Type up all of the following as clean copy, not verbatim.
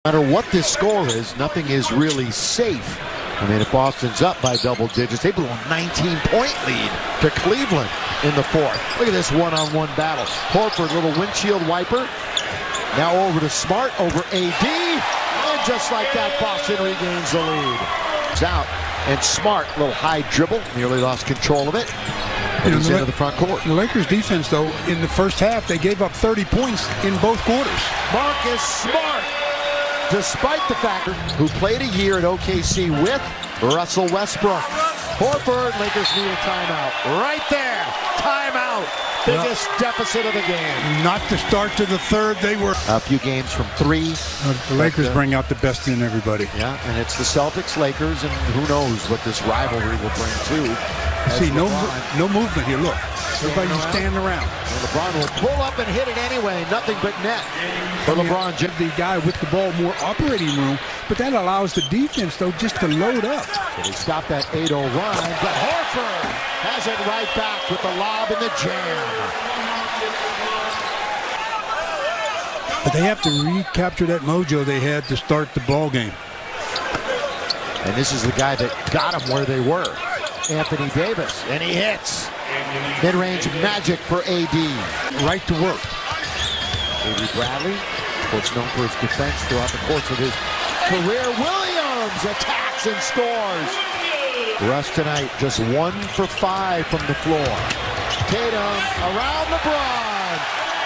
No matter what this score is, nothing is really safe. I mean, if Boston's up by double digits, they blew a 19-point lead to Cleveland in the fourth. Look at this one-on-one battle. Horford, little windshield wiper. Now over to Smart, over AD. And just like that, Boston regains the lead. It's out. And Smart, little high dribble, nearly lost control of it. And he's into the front court. The Lakers defense, though, in the first half, they gave up 30 points in both quarters. Marcus Smart, despite the fact who played a year at OKC with Russell Westbrook. Horford, Lakers need a timeout. Right there, timeout. Biggest deficit of the game. Not to start to the third, they were a few games from three. The Lakers bring out the best in everybody. Yeah, and it's the Celtics, Lakers, and who knows what this rivalry will bring too. See, no movement here. Look, everybody just standing around. And LeBron will pull up and hit it anyway. Nothing but net for LeBron. Give the guy with the ball more operating room, but that allows the defense, though, just to load up. So they stop that 8-0 run, but Horford has it right back with the lob and the jam. But they have to recapture that mojo they had to start the ball game. And this is the guy that got them where they were. Anthony Davis, and he hits. Mid-range magic for AD. Right to work. Avery Bradley, of course known for his defense throughout the course of his career. Williams attacks and scores. Russ tonight just 1 for 5 from the floor. Tatum around LeBron.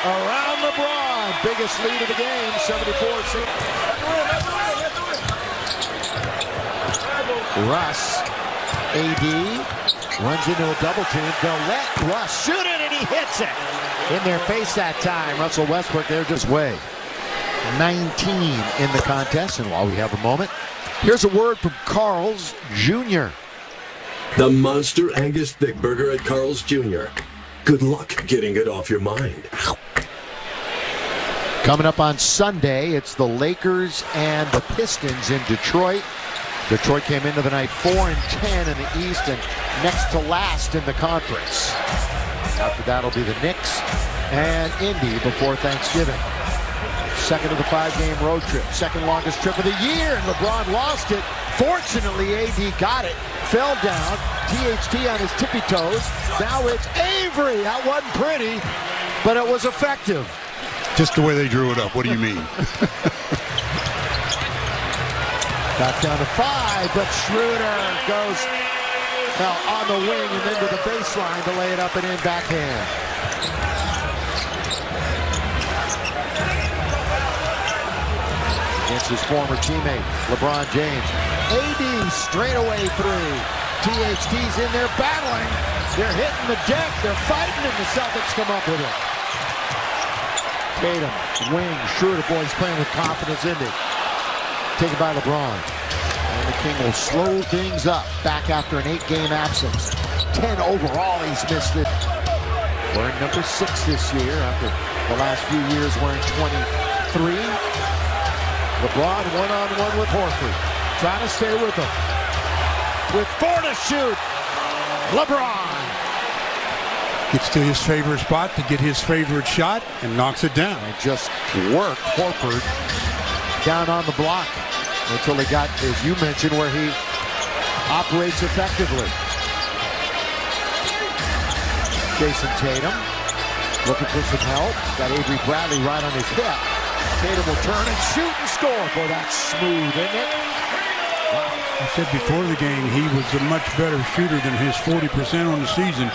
Around LeBron. Biggest lead of the game, 74-6. Russ. AD runs into a double team. They'll let Russ shoot it, and he hits it in their face that time. Russell Westbrook there just way. 19 in the contest. And while we have a moment, here's a word from Carl's Jr. The Monster Angus Thick Burger at Carl's Jr. Good luck getting it off your mind. Coming up on Sunday, it's the Lakers and the Pistons in Detroit. Detroit came into the night 4-10 in the East and next to last in the conference. After that will be the Knicks and Indy before Thanksgiving. Second of the 5-game road trip. Second longest trip of the year, and LeBron lost it. Fortunately, AD got it. Fell down. THT on his tippy toes. Now it's Avery. That wasn't pretty, but it was effective. Just the way they drew it up. What do you mean? Back down to 5, but Schroeder goes on the wing and then to the baseline to lay it up and in backhand. Against his former teammate, LeBron James. AD straightaway 3. THT's in there battling. They're hitting the deck. They're fighting, and the Celtics come up with it. Tatum, wing, Schroeder, boys playing with confidence in it. Taken by LeBron. And the King will slow things up back after an 8-game absence. 10 overall, he's missed it. Wearing number 6 this year after the last few years wearing 23. LeBron one-on-one with Horford. Trying to stay with him. With 4 to shoot. LeBron. Gets to his favorite spot to get his favorite shot and knocks it down. And just worked Horford down on the block until he got, as you mentioned, where he operates effectively. Jason Tatum looking for some help. Got Avery Bradley right on his hip. Tatum will turn and shoot and score. Boy, that's smooth, isn't it? Wow. I said before the game he was a much better shooter than his 40% on the season,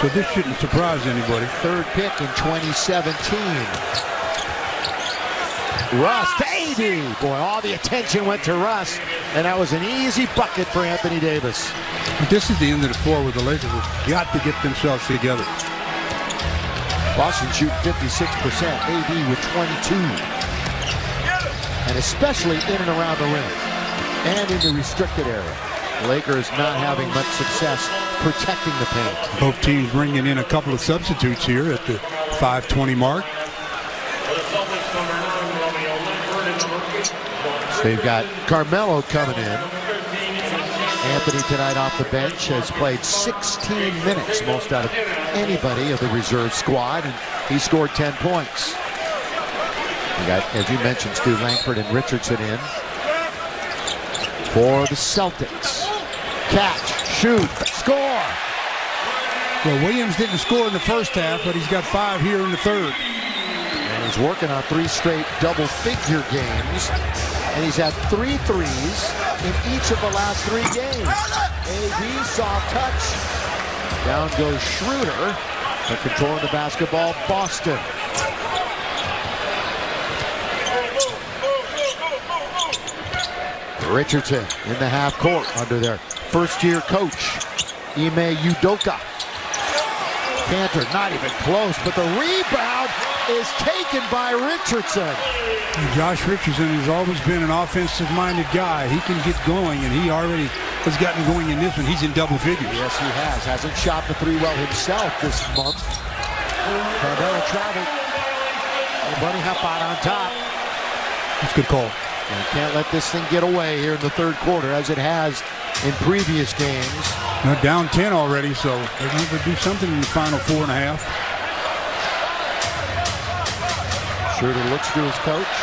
so this shouldn't surprise anybody. Third pick in 2017. Russ to AD. Boy, all the attention went to Russ, and that was an easy bucket for Anthony Davis. But this is the end of the floor where the Lakers have got to get themselves together. Boston shooting 56%, AD with 22. And especially in and around the rim and in the restricted area. The Lakers not having much success protecting the paint. Both teams bringing in a couple of substitutes here at the 5:20 mark. They've got Carmelo coming in. Anthony tonight off the bench has played 16 minutes, most out of anybody of the reserve squad, and he scored 10 points. You got, as you mentioned, Stu Langford and Richardson in for the Celtics. Catch, shoot, score. Well, Williams didn't score in the first half, but he's got 5 here in the third. And he's working on 3 straight double-figure games. And he's had 3 threes in each of the last 3 games. AD, soft touch. Down goes Schroeder. But controlling the basketball, Boston. Richardson in the half court under their first-year coach, Ime Udoka. Cantor not even close, but the rebound is taken by Richardson. Josh Richardson has always been an offensive-minded guy. He can get going, and he already has gotten going in this one. He's in double figures. Yes, he has. Hasn't shot the 3 well himself this month. Candela traveled. And Bunny Hufford on top. That's a good call. And can't let this thing get away here in the third quarter, as it has in previous games. Now down 10 already, so they're going to do something in the final 4.5. Schroeder looks to his coach.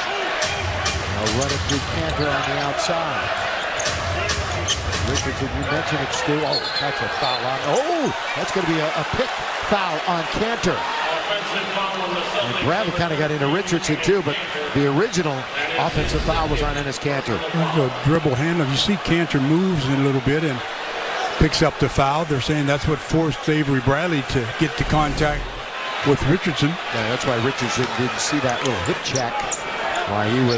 Now run it through Cantor on the outside. Richardson, you mentioned it, Stu. Oh, that's a foul on. Oh, that's going to be a pick foul on Cantor. And Bradley kind of got into Richardson too, but the original offensive foul was on Enes Kanter. There's a dribble handle. You see Cantor moves a little bit and picks up the foul. They're saying that's what forced Avery Bradley to get to contact with Richardson. Yeah, that's why Richardson didn't see that little hip check while he was